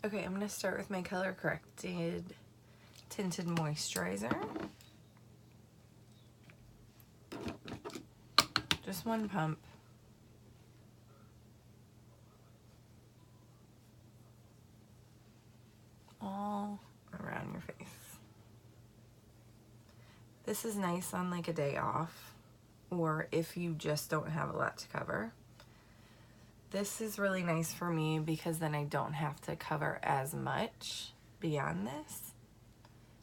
Okay, I'm gonna start with my color corrected tinted moisturizer. Just one pump. All around your face. This is nice on like a day off, or if you just don't have a lot to cover. This is really nice for me because then I don't have to cover as much beyond this.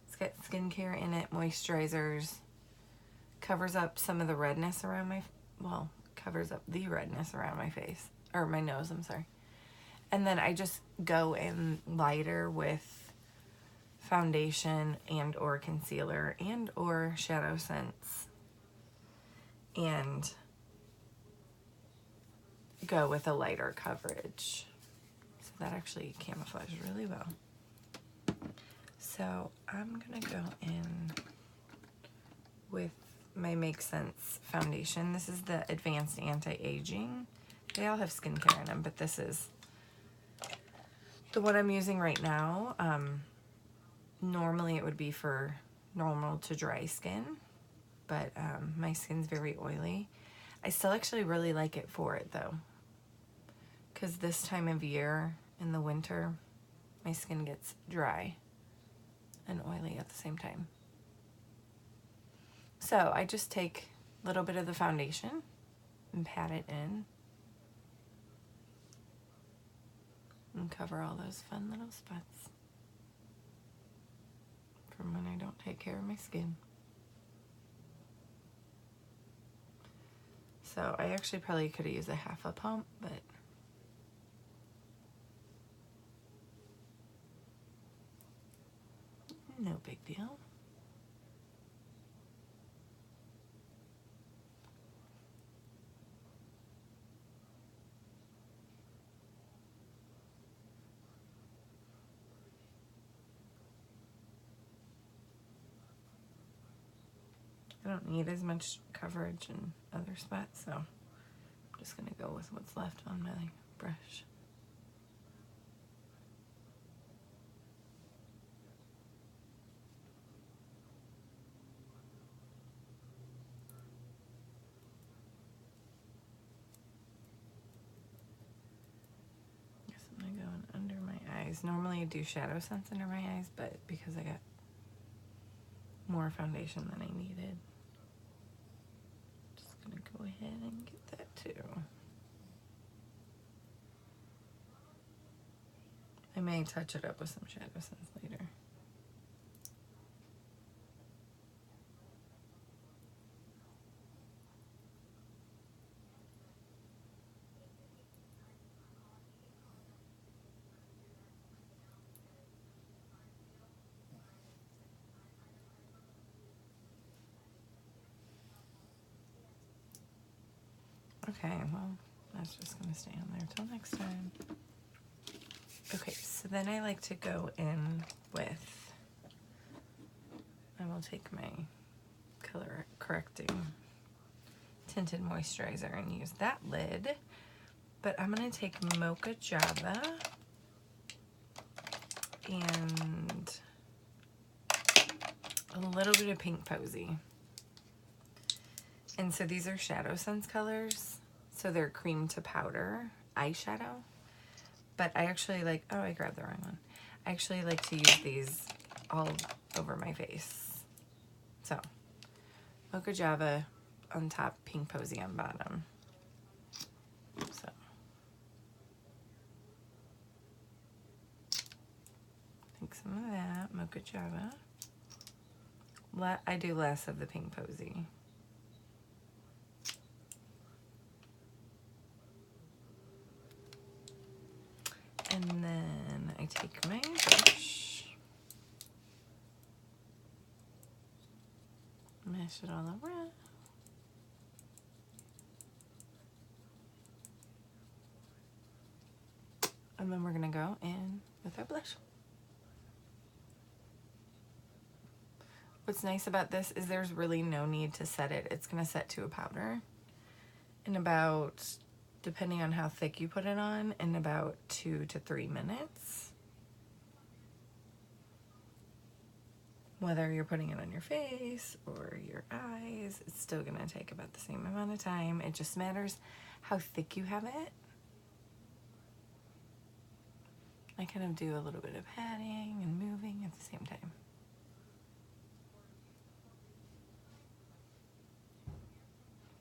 It's got skincare in it, moisturizers, covers up some of the redness around my, well, covers up the redness around my face, or my nose, I'm sorry. And then I just go in lighter with foundation and or concealer and or Shadowsense and go with a lighter coverage. So that actually camouflages really well. So I'm gonna go in with my Make Sense foundation. This is the Advanced Anti-Aging. They all have skincare in them, but this is the one I'm using right now. Normally it would be for normal to dry skin, but my skin's very oily. I still actually really like it for it though, because this time of year in the winter, my skin gets dry and oily at the same time. So I just take a little bit of the foundation and pat it in and cover all those fun little spots from when I don't take care of my skin. So I actually probably could have used a half a pump, but no big deal. I don't need as much coverage in other spots, so I'm just gonna go with what's left on my brush. Guess I'm gonna go in under my eyes. Normally I do Shadowsense under my eyes, but because I got more foundation than I needed, just gonna go ahead and get that too. I may touch it up with some Shadowsense later. Okay, well, that's just gonna stay on there till next time. Okay, so then I like to go in with, I will take my color correcting tinted moisturizer and use that lid, but I'm gonna take Mocha Java and a little bit of Pink Posey. And so these are Shadowsense colors, so they're cream to powder eyeshadow. But I actually like, oh, I grabbed the wrong one. I actually like to use these all over my face. So, Mocha Java on top, Pink Posey on bottom. So, take some of that, Mocha Java. I do less of the Pink Posey. And then I take my brush, mash it all around. And then we're gonna go in with our blush. What's nice about this is there's really no need to set it. It's gonna set to a powder in about, depending on how thick you put it on, in about 2 to 3 minutes. Whether you're putting it on your face or your eyes, it's still going to take about the same amount of time. It just matters how thick you have it. I kind of do a little bit of patting and moving at the same time.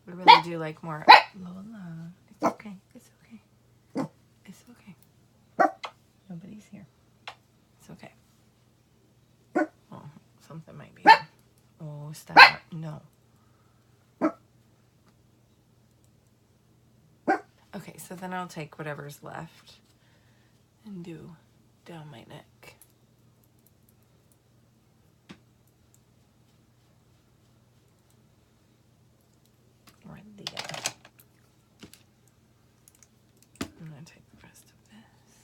I really do like more. Lola, it's okay. It's okay. It's okay. Nobody's here. It's okay. Oh, something might be here. Oh, stop. No. Okay, so then I'll take whatever's left and do down my neck. Right there. I'm gonna take the rest of this.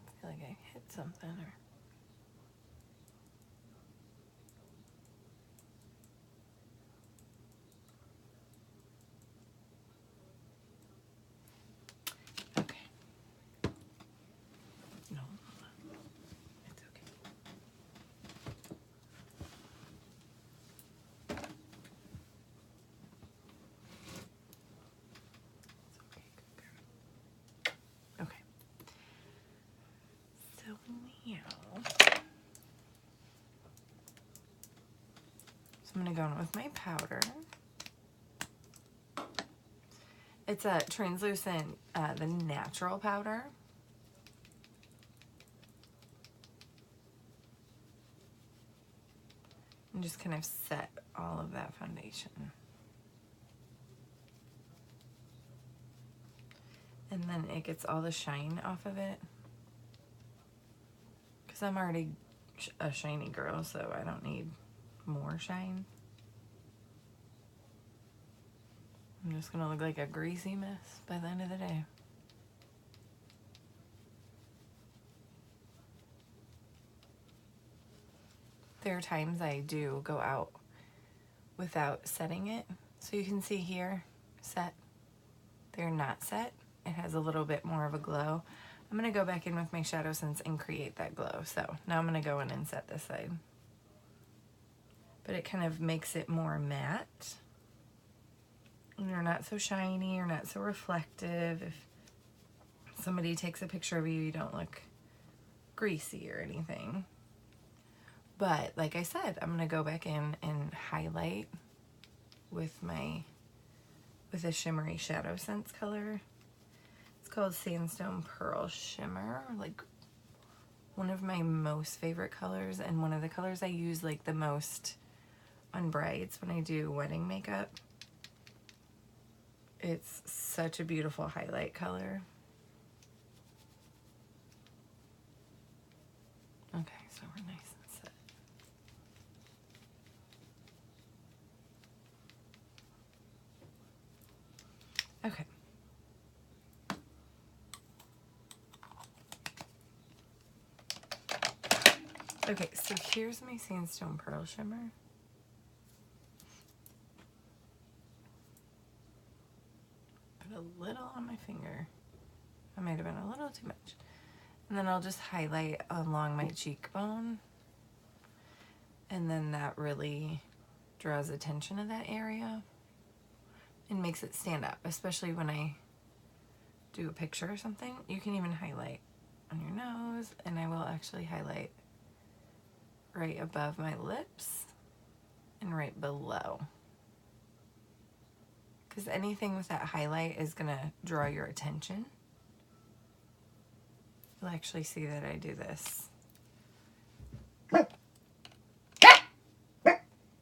I feel like I hit something or. No, it's okay. It's okay, good girl. Okay. So now, I'm gonna go in with my powder. It's a translucent, the natural powder. And just kind of set all of that foundation. And then it gets all the shine off of it. Because I'm already a shiny girl, so I don't need more shine. I'm just gonna look like a greasy mess by the end of the day. There are times I do go out without setting it. So you can see here, set. They're not set. It has a little bit more of a glow. I'm gonna go back in with my Shadowsense and create that glow. So now I'm gonna go in and set this side. But it kind of makes it more matte. And you're not so shiny, you're not so reflective. If somebody takes a picture of you, you don't look greasy or anything. But like I said, I'm gonna go back in and highlight with a shimmery Shadowsense color. It's called Sandstone Pearl Shimmer, like one of my most favorite colors and one of the colors I use like the most on brides when I do wedding makeup. It's such a beautiful highlight color. Okay, so we're nice and set. Okay. Okay, so here's my Sandstone Pearl Shimmer. Put a little on my finger. That might have been a little too much. And then I'll just highlight along my cheekbone. And then that really draws attention to that area and makes it stand up, especially when I do a picture or something. You can even highlight on your nose, and I will actually highlight right above my lips and right below. Because anything with that highlight is gonna draw your attention. You'll actually see that I do this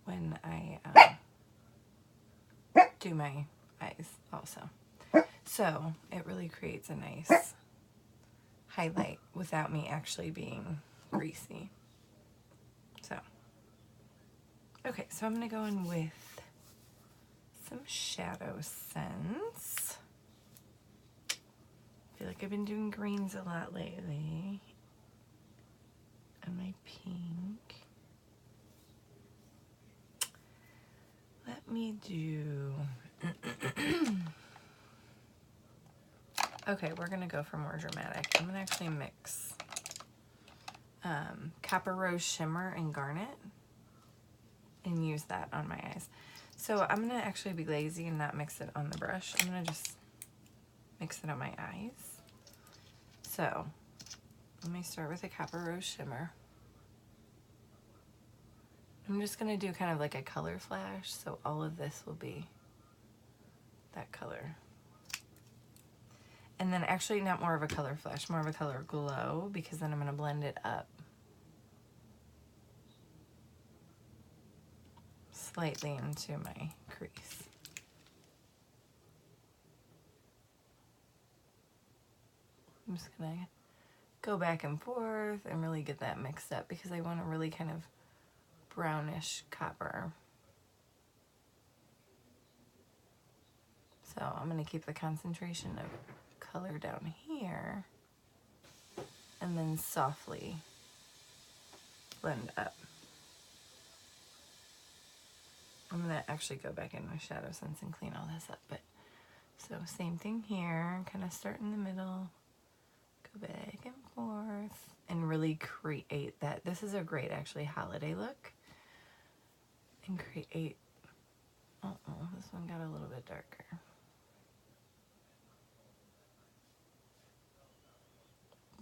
when I do my eyes also. So it really creates a nice highlight without me actually being greasy. So, okay, so I'm gonna go in with some Shadowsense. I feel like I've been doing greens a lot lately. And my pink. Let me do... Okay, we're gonna go for more dramatic. I'm gonna actually mix Copper Rose Shimmer and Garnet. and use that on my eyes. So I'm gonna actually be lazy and not mix it on the brush. I'm gonna just mix it on my eyes. So let me start with a Copper Rose shimmer. I'm just gonna do kind of like a color flash, so all of this will be that color. And then actually not more of a color flash, more of a color glow, because then I'm gonna blend it up slightly into my crease. I'm just gonna go back and forth and really get that mixed up because I want a really kind of brownish copper. So I'm gonna keep the concentration of color down here and then softly blend up. I'm gonna actually go back in with Shadowsense and clean all this up, but so same thing here, kind of start in the middle, go back and forth, and really create that. This is a great actually holiday look, and create, this one got a little bit darker.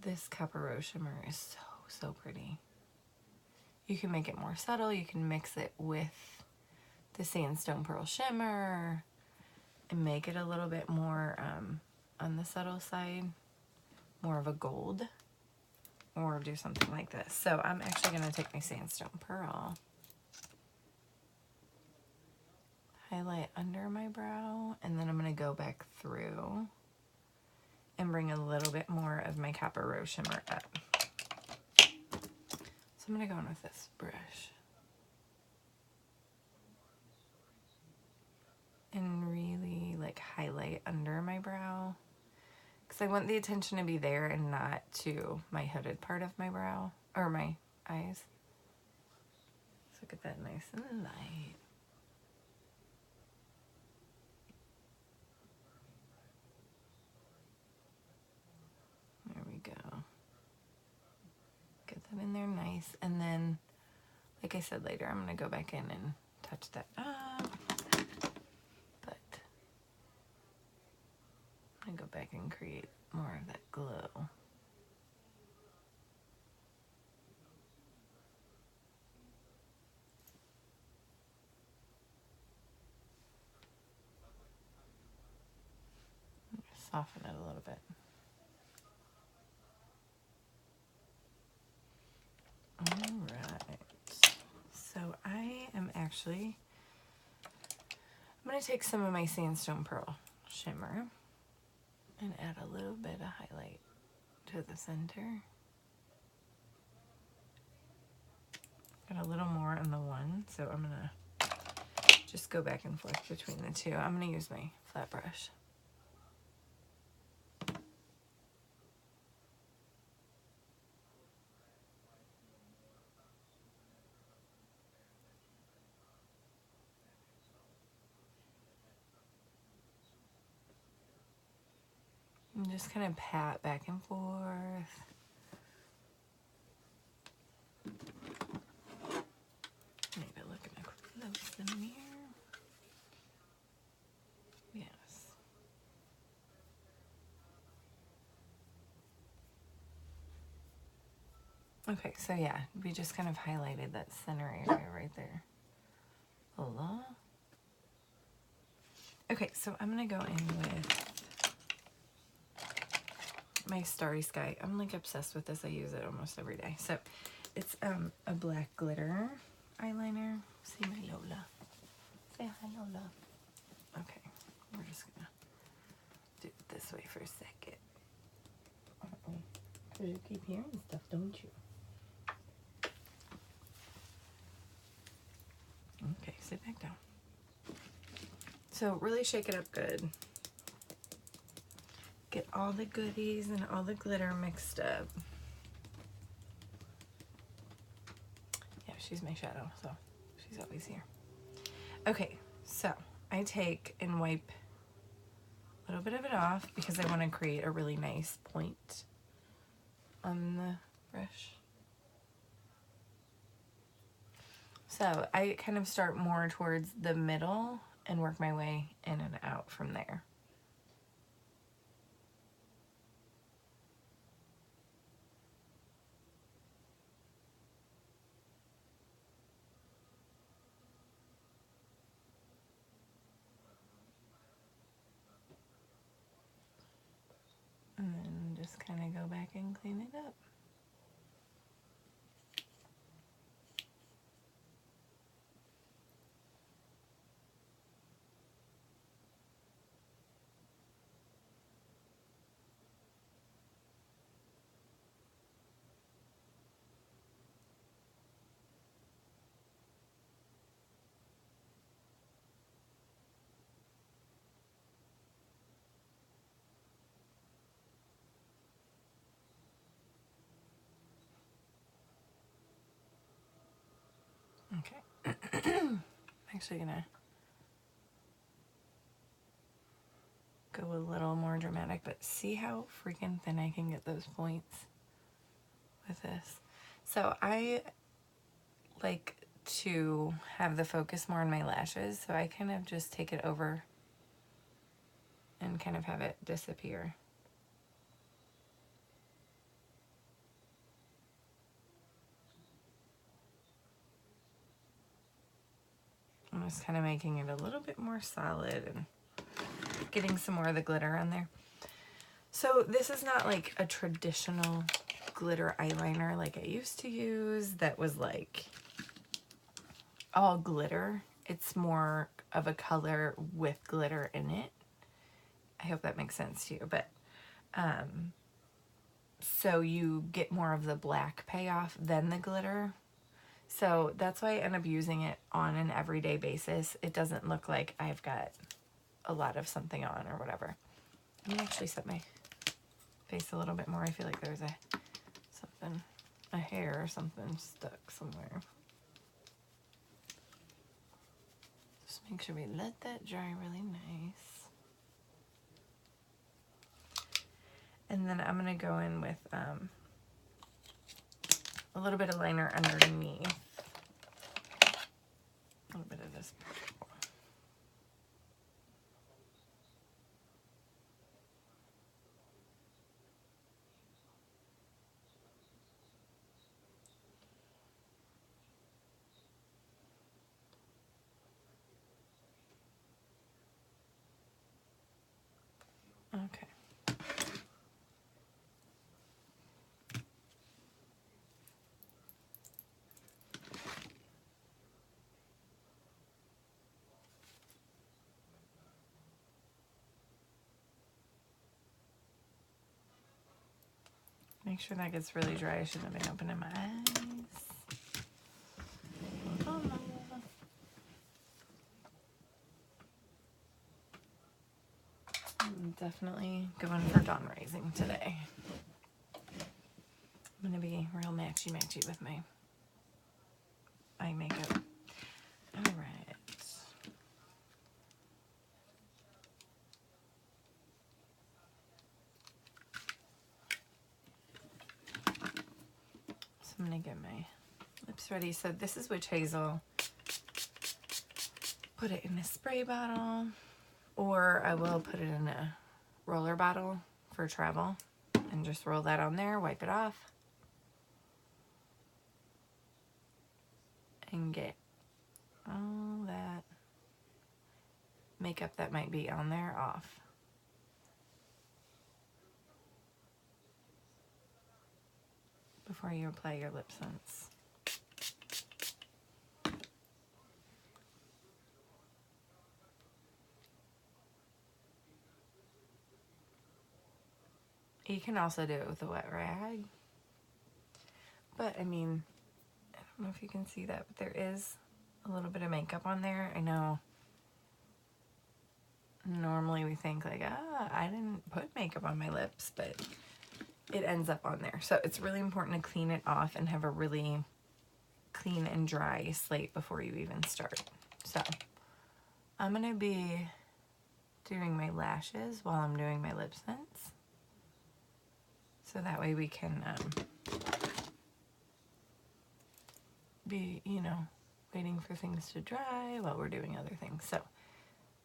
This Copper Rose shimmer is so pretty. You can make it more subtle, you can mix it with the Sandstone Pearl shimmer and make it a little bit more on the subtle side, more of a gold, or do something like this. So I'm actually going to take my Sandstone Pearl, highlight under my brow, and then I'm going to go back through and bring a little bit more of my Copper Rose shimmer up. So I'm going to go in with this brush and really like highlight under my brow, because I want the attention to be there and not to my hooded part of my brow or my eyes. So get that nice and light. There we go. Get that in there nice, and then like I said later, I'm going to go back in and touch that up. But I go back and create more of that glow. Soften it a little bit. Alright, so I am actually, I'm going to take some of my Sandstone Pearl shimmer and add a little bit of highlight to the center. Got a little more on the one, so I'm going to just go back and forth between the two. I'm going to use my flat brush. And just kind of pat back and forth. Maybe looking close in the mirror. Yes. Okay, so yeah, we just kind of highlighted that center area right there. Hola. Okay, so I'm gonna go in with my Starry Sky. I'm like obsessed with this. I use it almost every day. So it's a black glitter eyeliner. See my Lola. Say hi, Lola. Okay, we're just gonna do it this way for a second. Because you keep hearing stuff, don't you? Okay, sit back down. So really shake it up good. Get all the goodies and all the glitter mixed up. Yeah, she's my shadow, so she's always here. Okay, so I take and wipe a little bit of it off because I want to create a really nice point on the brush. So I kind of start more towards the middle and work my way in and out from there. And then just kind of go back and clean it up. Okay. I'm actually gonna go a little more dramatic, but see how freaking thin I can get those points with this. So I like to have the focus more on my lashes, so I kind of just take it over and kind of have it disappear. I'm just kind of making it a little bit more solid and getting some more of the glitter on there. So this is not like a traditional glitter eyeliner like I used to use that was like all glitter. It's more of a color with glitter in it. I hope that makes sense to you, but so you get more of the black payoff than the glitter. So that's why I end up using it on an everyday basis. It doesn't look like I've got a lot of something on or whatever. I'm gonna actually set my face a little bit more. I feel like there's a hair or something stuck somewhere. Just make sure we let that dry really nice. And then I'm gonna go in with a little bit of liner underneath. A little bit of this purple. Okay. Make sure that gets really dry. I shouldn't have been opening my eyes. I'm definitely going for dawn rising today. I'm gonna be real matchy-matchy with my eye makeup. All right. So I'm gonna get my lips ready. So this is Witch Hazel. Put it in a spray bottle, or I will put it in a roller bottle for travel and just roll that on there, wipe it off, and get all that makeup that might be on there off. Before you apply your lip sense. You can also do it with a wet rag. But I mean, I don't know if you can see that, but there is a little bit of makeup on there. I know normally we think like, I didn't put makeup on my lips, but it ends up on there. So it's really important to clean it off and have a really clean and dry slate before you even start. So I'm gonna be doing my lashes while I'm doing my lip sense. So that way we can be, you know, waiting for things to dry while we're doing other things. So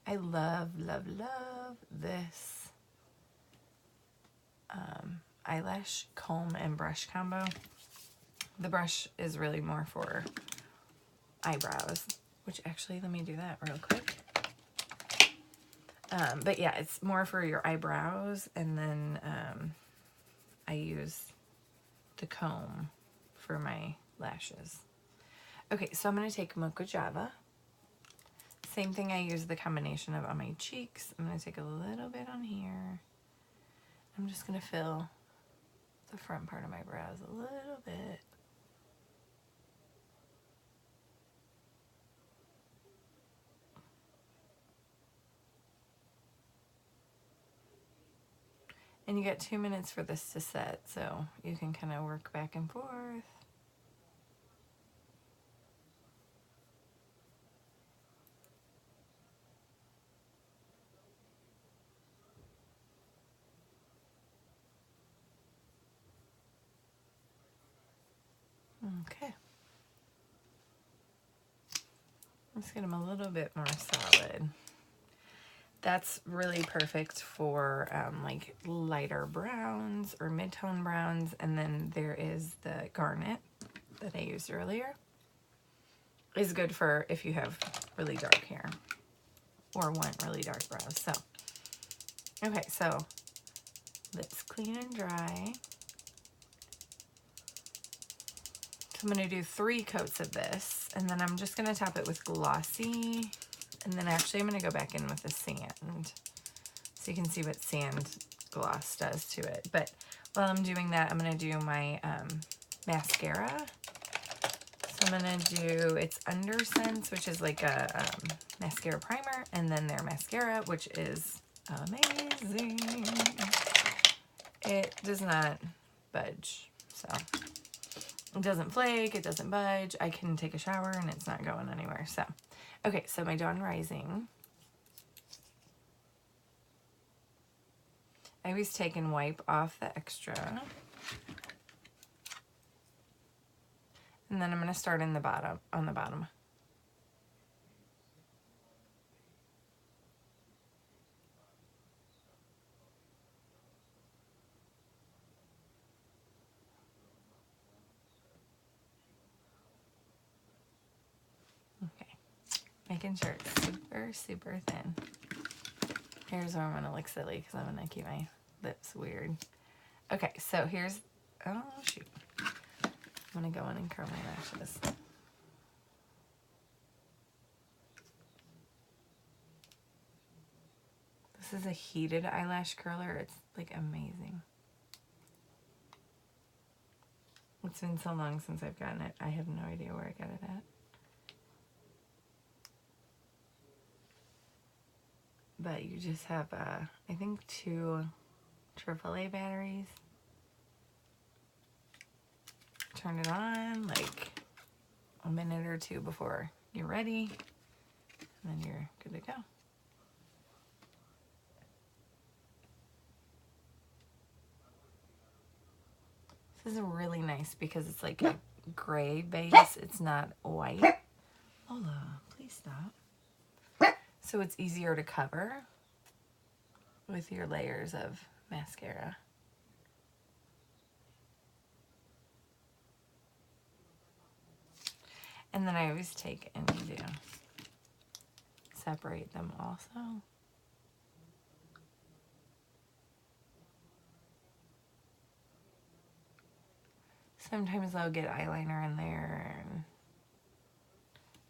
I love, love, love this eyelash comb and brush combo. The brush is really more for eyebrows, which actually, let me do that real quick. But yeah, it's more for your eyebrows, and then I use the comb for my lashes. Okay, so I'm going to take Mocha Java. Same thing, I use the combination of on my cheeks. I'm going to take a little bit on here. I'm just going to fill the front part of my brows a little bit. And you get 2 minutes for this to set, so you can kind of work back and forth. Okay. Let's get them a little bit more solid. That's really perfect for like lighter browns or mid-tone browns. And then there is the garnet that I used earlier. Is good for if you have really dark hair or want really dark brows. So, okay, so lips clean and dry. So I'm going to do 3 coats of this, and then I'm just going to top it with glossy, and then actually I'm going to go back in with the sand so you can see what sand gloss does to it. But while I'm doing that, I'm going to do my mascara. So I'm going to do, it's Senegence, which is like a mascara primer, and then their mascara, which is amazing. It does not budge, so it doesn't flake, it doesn't budge. I can take a shower and it's not going anywhere. So, okay, so my Dawn Rising. I always take and wipe off the extra. And then I'm going to start in the bottom, on the bottom. Making sure it's super, super thin. Here's where I'm going to look silly because I'm going to keep my lips weird. Okay, so here's, oh shoot. I'm going to go in and curl my lashes. This is a heated eyelash curler. It's like amazing. It's been so long since I've gotten it. I have no idea where I got it at. But you just have, I think 2 AAA batteries. Turn it on like a minute or 2 before you're ready, and then you're good to go. This is really nice because it's like a gray base. It's not white. Lola, please stop. So it's easier to cover with your layers of mascara. And then I always take and do separate them also. Sometimes I'll get eyeliner in there and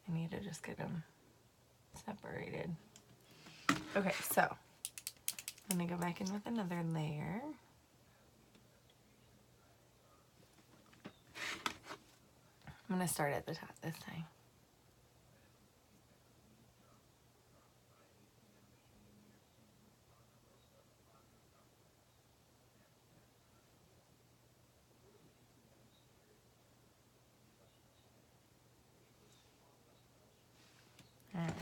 I need to just get them separated. Okay, so I'm gonna go back in with another layer. I'm gonna start at the top this time. Alright.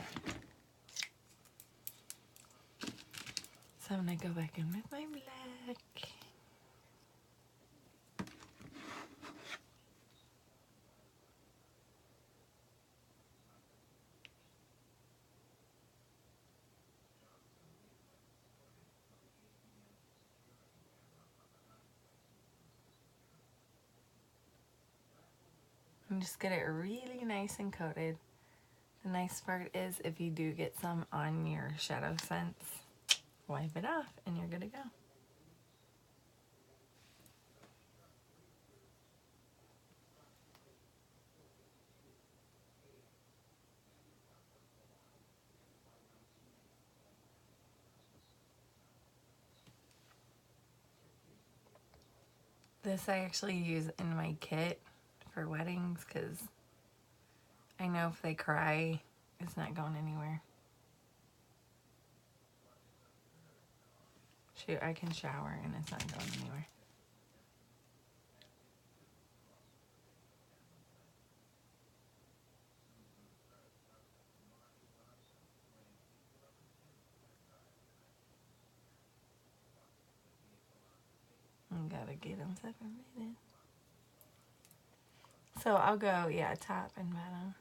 So I'm gonna go back in with my black. just get it really nice and coated. The nice part is if you do get some on your Shadowsense, wipe it off and you're good to go. This I actually use in my kit for weddings because I know if they cry, it's not going anywhere. Shoot, I can shower and it's not going anywhere. I gotta get them separated. So I'll go, yeah, top and bottom.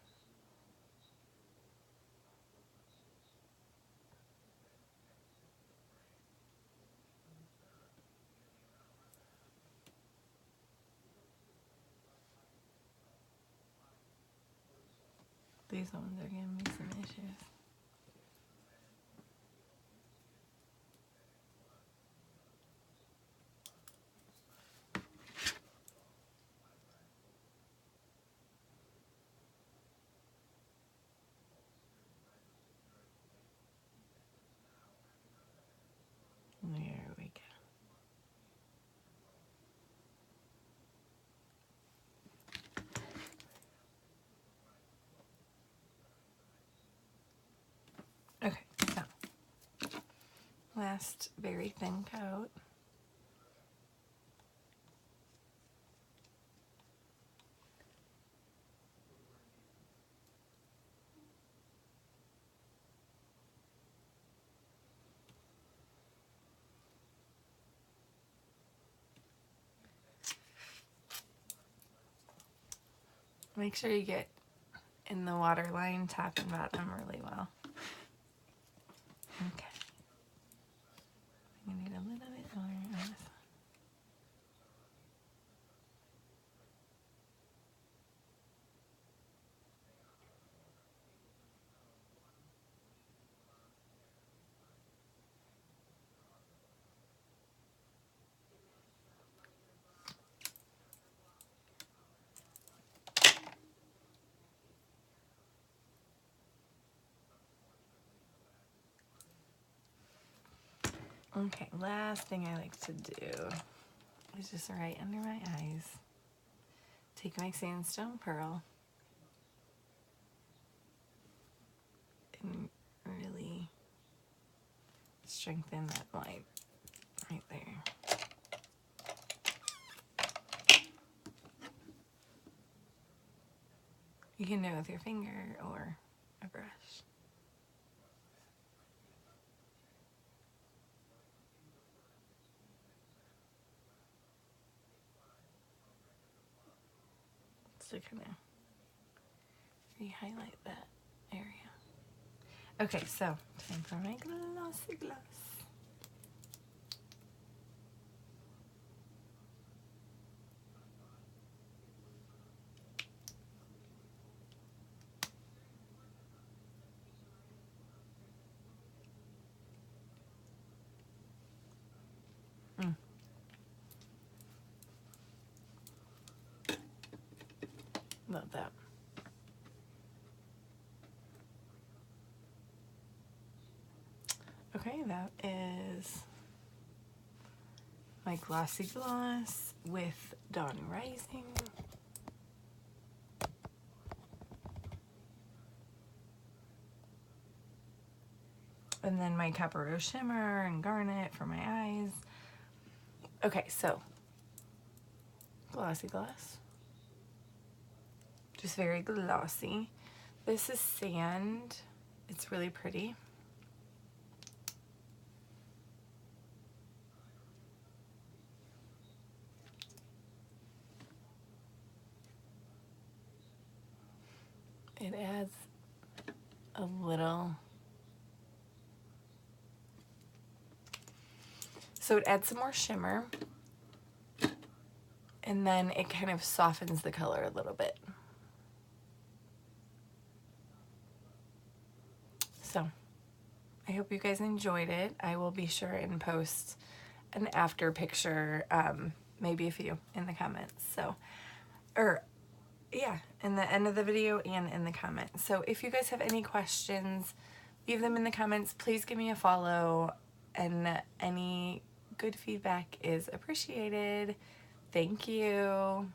These ones are giving me some issues. There we go. Okay, so last very thin coat. Make sure you get in the water line top and bottom really well. Okay. I need a little bit more on this one. Okay, last thing I like to do is just right under my eyes. Take my sandstone pearl and really strengthen that line right there. You can do it with your finger or a brush. To kind of re-highlight that area. Okay, so time for my glossy gloss. Love that. Okay, that is my glossy gloss with Dawn Rising. And then my Copper Rose Shimmer and Garnet for my eyes. Okay, so glossy gloss. Just very glossy. This is sand. It's really pretty. It adds a little, so it adds some more shimmer, and then it kind of softens the color a little bit. So I hope you guys enjoyed it. I will be sure and post an after picture, maybe a few in the comments. So, or yeah, in the end of the video and in the comments. So if you guys have any questions, leave them in the comments. Please give me a follow, and any good feedback is appreciated. Thank you.